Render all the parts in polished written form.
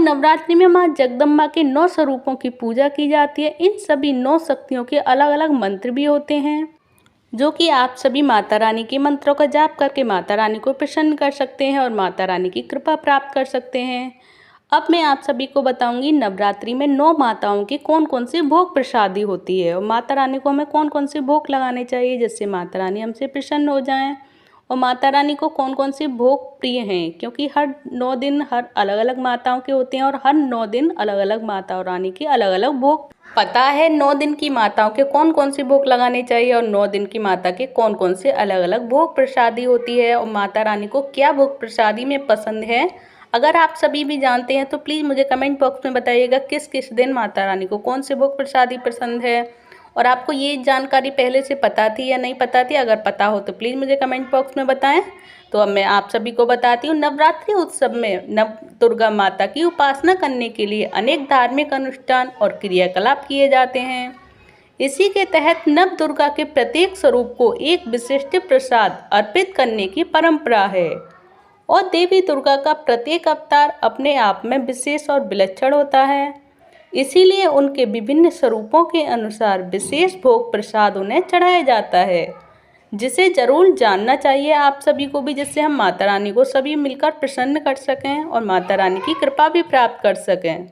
नवरात्रि में माँ जगदम्बा के 9 स्वरूपों की पूजा की जाती है। इन सभी 9 शक्तियों के अलग अलग मंत्र भी होते हैं, जो कि आप सभी माता रानी के मंत्रों का जाप करके माता रानी को प्रसन्न कर सकते हैं और माता रानी की कृपा प्राप्त कर सकते हैं। अब मैं आप सभी को बताऊंगी नवरात्रि में 9 माताओं की कौन कौन सी भोग प्रसादी होती है और माता रानी को हमें कौन कौन से भोग लगाने चाहिए जिससे माता रानी हमसे प्रसन्न हो जाएं, और माता रानी को कौन कौन से भोग प्रिय हैं, क्योंकि हर 9 दिन हर अलग अलग माताओं के होते हैं और हर 9 दिन अलग अलग माता रानी के अलग अलग भोग। पता है 9 दिन की माताओं के कौन कौन से भोग लगाने चाहिए और 9 दिन की माता के कौन कौन से अलग अलग भोग प्रसादी होती है और माता रानी को क्या भोग प्रसादी में पसंद है। अगर आप सभी भी जानते हैं तो प्लीज़ मुझे कमेंट बॉक्स में बताइएगा किस किस दिन माता रानी को कौन से भोग प्रसादी पसंद है, और आपको ये जानकारी पहले से पता थी या नहीं पता थी। अगर पता हो तो प्लीज़ मुझे कमेंट बॉक्स में बताएं। तो अब मैं आप सभी को बताती हूँ, नवरात्रि उत्सव में नव दुर्गा माता की उपासना करने के लिए अनेक धार्मिक अनुष्ठान और क्रियाकलाप किए जाते हैं। इसी के तहत नव दुर्गा के प्रत्येक स्वरूप को एक विशिष्ट प्रसाद अर्पित करने की परंपरा है, और देवी दुर्गा का प्रत्येक अवतार अपने आप में विशेष और विलक्षण होता है। इसीलिए उनके विभिन्न स्वरूपों के अनुसार विशेष भोग प्रसाद उन्हें चढ़ाया जाता है, जिसे जरूर जानना चाहिए आप सभी को भी, जिससे हम माता रानी को सभी मिलकर प्रसन्न कर सकें और माता रानी की कृपा भी प्राप्त कर सकें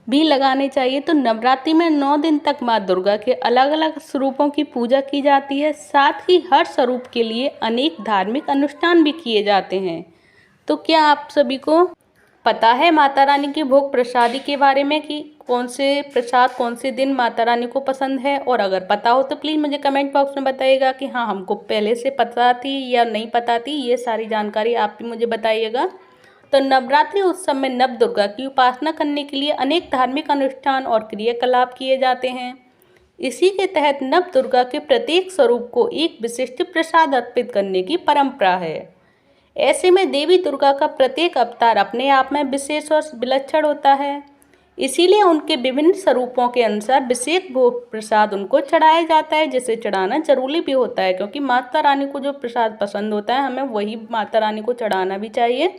भी लगाने चाहिए। तो नवरात्रि में 9 दिन तक माँ दुर्गा के अलग अलग स्वरूपों की पूजा की जाती है। साथ ही हर स्वरूप के लिए अनेक धार्मिक अनुष्ठान भी किए जाते हैं। तो क्या आप सभी को पता है माता रानी की भोग प्रसादी के बारे में कि कौन से प्रसाद कौन से दिन माता रानी को पसंद है? और अगर पता हो तो प्लीज़ मुझे कमेंट बॉक्स में बताइएगा कि हाँ हमको पहले से पता थी या नहीं पता थी। ये सारी जानकारी आप भी मुझे बताइएगा। तो नवरात्रि उत्सव में नव दुर्गा की उपासना करने के लिए अनेक धार्मिक अनुष्ठान और क्रियाकलाप किए जाते हैं। इसी के तहत नव दुर्गा के प्रत्येक स्वरूप को एक विशिष्ट प्रसाद अर्पित करने की परंपरा है। ऐसे में देवी दुर्गा का प्रत्येक अवतार अपने आप में विशेष और विलक्षण होता है। इसीलिए उनके विभिन्न स्वरूपों के अनुसार विशेष भोग प्रसाद उनको चढ़ाया जाता है, जिसे चढ़ाना जरूरी भी होता है, क्योंकि माता रानी को जो प्रसाद पसंद होता है हमें वही माता रानी को चढ़ाना भी चाहिए।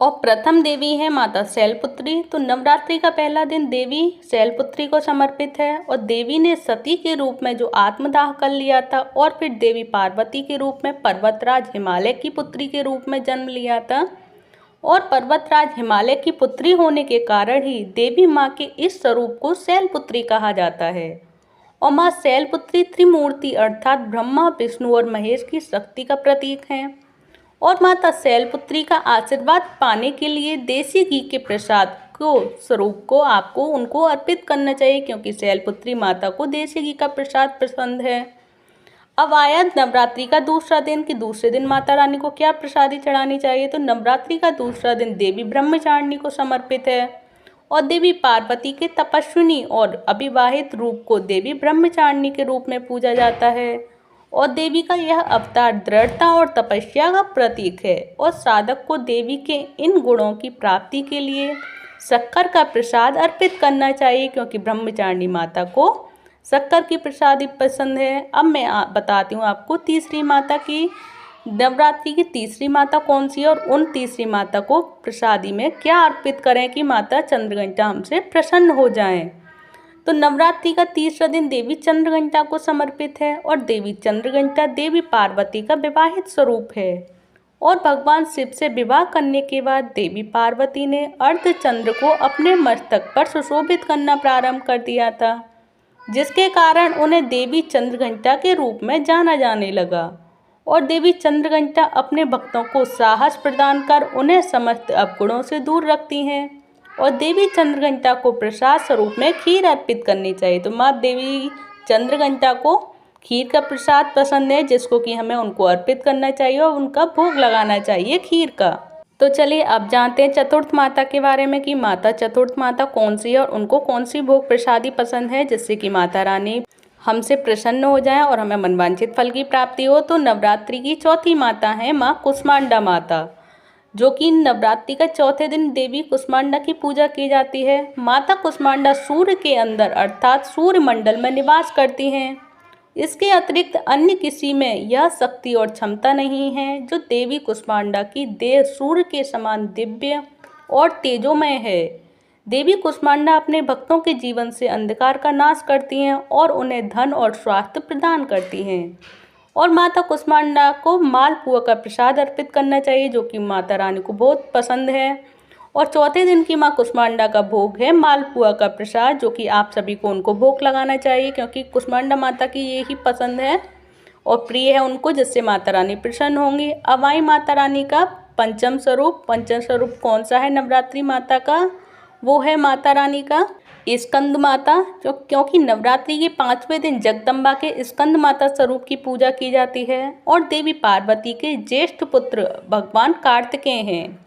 और प्रथम देवी है माता शैलपुत्री। तो नवरात्रि का पहला दिन देवी शैलपुत्री को समर्पित है, और देवी ने सती के रूप में जो आत्मदाह कर लिया था और फिर देवी पार्वती के रूप में पर्वतराज हिमालय की पुत्री के रूप में जन्म लिया था, और पर्वतराज हिमालय की पुत्री होने के कारण ही देवी माँ के इस स्वरूप को शैलपुत्री कहा जाता है। और माँ शैलपुत्री त्रिमूर्ति अर्थात ब्रह्मा विष्णु और महेश की शक्ति का प्रतीक है। और माता शैलपुत्री का आशीर्वाद पाने के लिए देसी घी के प्रसाद को स्वरूप को आपको उनको अर्पित करना चाहिए, क्योंकि शैलपुत्री माता को देसी घी का प्रसाद पसंद है। अब आया नवरात्रि का दूसरा दिन कि दूसरे दिन माता रानी को क्या प्रसादी चढ़ानी चाहिए। तो नवरात्रि का दूसरा दिन देवी ब्रह्मचारिणी को समर्पित है, और देवी पार्वती के तपस्विनी और अविवाहित रूप को देवी ब्रह्मचारिणी के रूप में पूजा जाता है। और देवी का यह अवतार दृढ़ता और तपस्या का प्रतीक है, और साधक को देवी के इन गुणों की प्राप्ति के लिए शक्कर का प्रसाद अर्पित करना चाहिए, क्योंकि ब्रह्मचारिणी माता को शक्कर की प्रसादी पसंद है। अब मैं बताती हूँ आपको तीसरी माता की, नवरात्रि की तीसरी माता कौन सी है और उन तीसरी माता को प्रसादी में क्या अर्पित करें कि माता चंद्रघंटा हमसे प्रसन्न हो जाएं। तो नवरात्रि का तीसरा दिन देवी चंद्रघंटा को समर्पित है, और देवी चंद्रघंटा देवी पार्वती का विवाहित स्वरूप है। और भगवान शिव से विवाह करने के बाद देवी पार्वती ने अर्धचंद्र को अपने मस्तक पर सुशोभित करना प्रारंभ कर दिया था, जिसके कारण उन्हें देवी चंद्रघंटा के रूप में जाना जाने लगा। और देवी चंद्रघंटा अपने भक्तों को साहस प्रदान कर उन्हें समस्त अवगुणों से दूर रखती हैं। और देवी चंद्रघंटा को प्रसाद स्वरूप में खीर अर्पित करनी चाहिए। तो माँ देवी चंद्रघंटा को खीर का प्रसाद पसंद है, जिसको कि हमें उनको अर्पित करना चाहिए और उनका भोग लगाना चाहिए खीर का। तो चलिए अब जानते हैं चतुर्थ माता के बारे में कि माता चतुर्थ माता कौन सी है और उनको कौन सी भोग प्रसादी पसंद है, जिससे कि माता रानी हमसे प्रसन्न हो जाए और हमें मनवांछित फल की प्राप्ति हो। तो नवरात्रि की चौथी माता है माँ कुष्मांडा माता, जो कि नवरात्रि का चौथे दिन देवी कुष्मांडा की पूजा की जाती है। माता कुष्मांडा सूर्य के अंदर अर्थात सूर्य मंडल में निवास करती हैं। इसके अतिरिक्त अन्य किसी में यह शक्ति और क्षमता नहीं है जो देवी कुष्मांडा की देह सूर्य के समान दिव्य और तेजोमय है। देवी कुष्मांडा अपने भक्तों के जीवन से अंधकार का नाश करती हैं और उन्हें धन और स्वास्थ्य प्रदान करती हैं। और माता कुष्मांडा को मालपुआ का प्रसाद अर्पित करना चाहिए, जो कि माता रानी को बहुत पसंद है। और चौथे दिन की माँ कुष्मांडा का भोग है मालपुआ का प्रसाद, जो कि आप सभी को उनको भोग लगाना चाहिए, क्योंकि कुष्मांडा माता की ये ही पसंद है और प्रिय है उनको, जिससे माता रानी प्रसन्न होंगी। अब आई माता रानी का पंचम स्वरूप कौन सा है नवरात्रि माता का? वो है माता रानी का स्कंद माता, क्योंकि नवरात्रि के 5वें दिन जगदम्बा के स्कंद माता स्वरूप की पूजा की जाती है। और देवी पार्वती के ज्येष्ठ पुत्र भगवान कार्तिकेय हैं,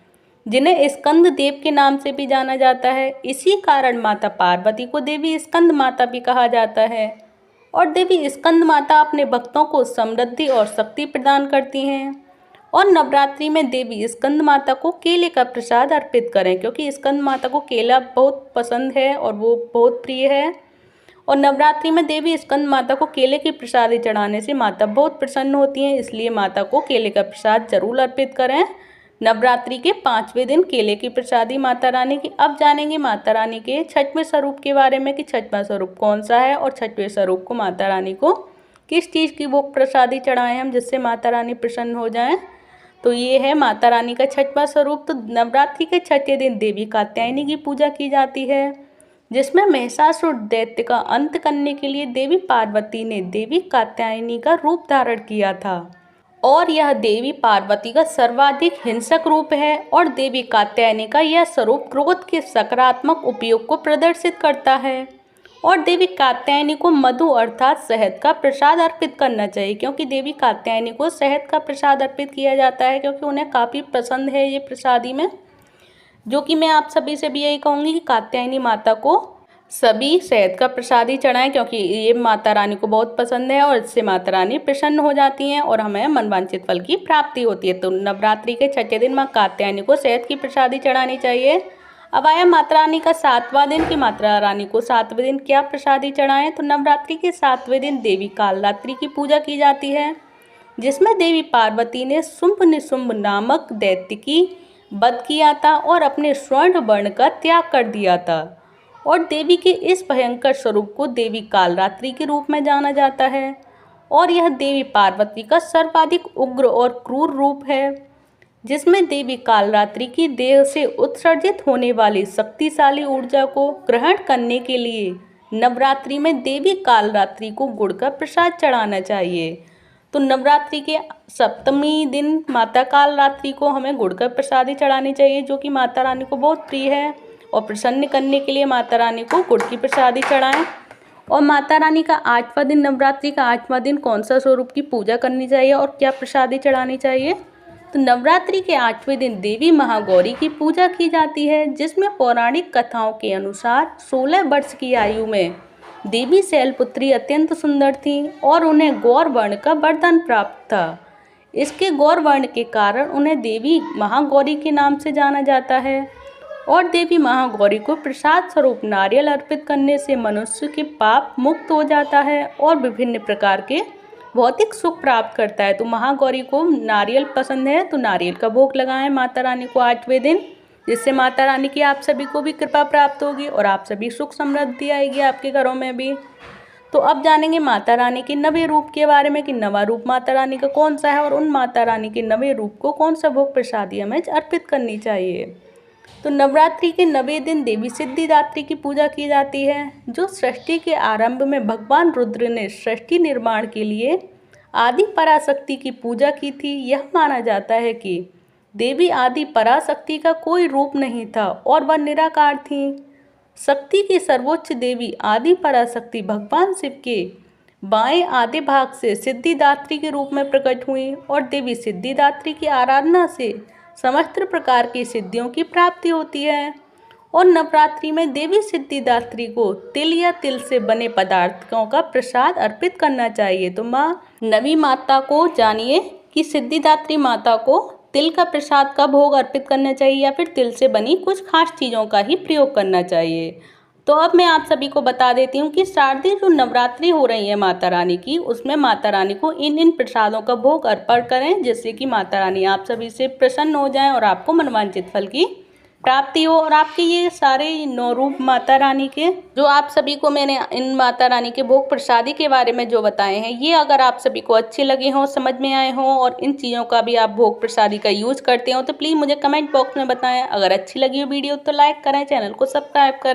जिन्हें स्कंद देव के नाम से भी जाना जाता है। इसी कारण माता पार्वती को देवी स्कंद माता भी कहा जाता है। और देवी स्कंद माता अपने भक्तों को समृद्धि और शक्ति प्रदान करती हैं। और नवरात्रि में देवी स्कंद माता को केले का प्रसाद अर्पित करें, क्योंकि स्कंद माता को केला बहुत पसंद है और वो बहुत प्रिय है। और नवरात्रि में देवी स्कंद माता को केले की प्रसादी चढ़ाने से माता बहुत प्रसन्न होती हैं, इसलिए माता को केले का प्रसाद जरूर अर्पित करें नवरात्रि के 5वें दिन केले की प्रसादी माता रानी की। अब जानेंगे माता रानी के 6वें स्वरूप के बारे में कि 6वां स्वरूप कौन सा है और 6वें स्वरूप को माता रानी को किस चीज़ की भोग प्रसादी चढ़ाएं हम, जिससे माता रानी प्रसन्न हो जाएं। तो ये है माता रानी का 6वां स्वरूप। तो नवरात्रि के 6वें दिन देवी कात्यायनी की पूजा की जाती है, जिसमें महिषासुर दैत्य का अंत करने के लिए देवी पार्वती ने देवी कात्यायनी का रूप धारण किया था। और यह देवी पार्वती का सर्वाधिक हिंसक रूप है। और देवी कात्यायनी का यह स्वरूप क्रोध के सकारात्मक उपयोग को प्रदर्शित करता है। और देवी कात्यायनी को मधु अर्थात शहद का प्रसाद अर्पित करना चाहिए, क्योंकि देवी कात्यायनी को शहद का प्रसाद अर्पित किया जाता है, क्योंकि उन्हें काफ़ी पसंद है ये प्रसादी में। जो कि मैं आप सभी से भी यही कहूँगी कि कात्यायनी माता को सभी शहद का प्रसाद ही चढ़ाएं, क्योंकि ये माता रानी को बहुत पसंद है और इससे माता रानी प्रसन्न हो जाती हैं और हमें मनवांछित फल की प्राप्ति होती है। तो नवरात्रि के 6वें दिन माँ कात्यायनी को शहद की प्रसादी चढ़ानी चाहिए। अब आया माता रानी का 7वां दिन कि माता रानी को 7वें दिन क्या प्रसादी चढ़ाएं। तो नवरात्रि के 7वें दिन देवी कालरात्रि की पूजा की जाती है, जिसमें देवी पार्वती ने शुंभ निशुंभ नामक दैत्य की वध किया था और अपने स्वर्ण वर्ण का त्याग कर दिया था। और देवी के इस भयंकर स्वरूप को देवी कालरात्रि के रूप में जाना जाता है। और यह देवी पार्वती का सर्वाधिक उग्र और क्रूर रूप है, जिसमें देवी कालरात्रि की देह से उत्सर्जित होने वाली शक्तिशाली ऊर्जा को ग्रहण करने के लिए नवरात्रि में देवी कालरात्रि को गुड़ का प्रसाद चढ़ाना चाहिए। तो नवरात्रि के 7वें दिन माता कालरात्रि को हमें गुड़ का प्रसाद ही चढ़ानी चाहिए, जो कि माता रानी को बहुत प्रिय है। और प्रसन्न करने के लिए माता रानी को गुड़ की प्रसादी चढ़ाएं। और माता रानी का 8वां दिन, नवरात्रि का 8वां दिन कौन सा स्वरूप की पूजा करनी चाहिए और क्या प्रसादी चढ़ानी चाहिए? तो नवरात्रि के 8वें दिन देवी महागौरी की पूजा की जाती है, जिसमें पौराणिक कथाओं के अनुसार 16 वर्ष की आयु में देवी शैलपुत्री अत्यंत सुंदर थी और उन्हें गौर वर्ण का वरदान प्राप्त था। इसके गौर वर्ण के कारण उन्हें देवी महागौरी के नाम से जाना जाता है। और देवी महागौरी को प्रसाद स्वरूप नारियल अर्पित करने से मनुष्य के पाप मुक्त हो जाता है और विभिन्न प्रकार के भौतिक सुख प्राप्त करता है। तो महागौरी को नारियल पसंद है, तो नारियल का भोग लगाएं माता रानी को 8वें दिन, जिससे माता रानी की आप सभी को भी कृपा प्राप्त होगी और आप सभी सुख समृद्धि आएगी आपके घरों में भी। तो अब जानेंगे माता रानी के 9वें रूप के बारे में कि 9वां रूप माता रानी का कौन सा है और उन माता रानी के 9वें रूप को कौन सा भोग प्रसादी हमें अर्पित करनी चाहिए। तो नवरात्रि के 9वें दिन देवी सिद्धिदात्री की पूजा की जाती है, जो सृष्टि के आरंभ में भगवान रुद्र ने सृष्टि निर्माण के लिए आदि पराशक्ति की पूजा की थी। यह माना जाता है कि देवी आदि पराशक्ति का कोई रूप नहीं था और वह निराकार थी। शक्ति की सर्वोच्च देवी आदि पराशक्ति भगवान शिव के बाएं आधे भाग से सिद्धिदात्री के रूप में प्रकट हुई और देवी सिद्धिदात्री की आराधना से समस्त प्रकार की सिद्धियों की प्राप्ति होती है। और नवरात्रि में देवी सिद्धिदात्री को तिल या तिल से बने पदार्थों का प्रसाद अर्पित करना चाहिए। तो माँ नवी माता को जानिए कि सिद्धिदात्री माता को तिल का प्रसाद का भोग अर्पित करना चाहिए या फिर तिल से बनी कुछ खास चीज़ों का ही प्रयोग करना चाहिए। तो अब मैं आप सभी को बता देती हूँ कि शारदीय जो नवरात्रि हो रही है माता रानी की, उसमें माता रानी को इन प्रसादों का भोग अर्पण करें, जिससे कि माता रानी आप सभी से प्रसन्न हो जाएं और आपको मनवांछित फल की प्राप्ति हो और आपके ये सारे 9 रूप माता रानी के जो आप सभी को मैंने इन माता रानी के भोग प्रसादी के बारे में जो बताए हैं, ये अगर आप सभी को अच्छे लगे हों, समझ में आए हों और इन चीज़ों का भी आप भोग प्रसादी का यूज़ करते हो तो प्लीज़ मुझे कमेंट बॉक्स में बताएं। अगर अच्छी लगी हो वीडियो तो लाइक करें, चैनल को सब्सक्राइब करें।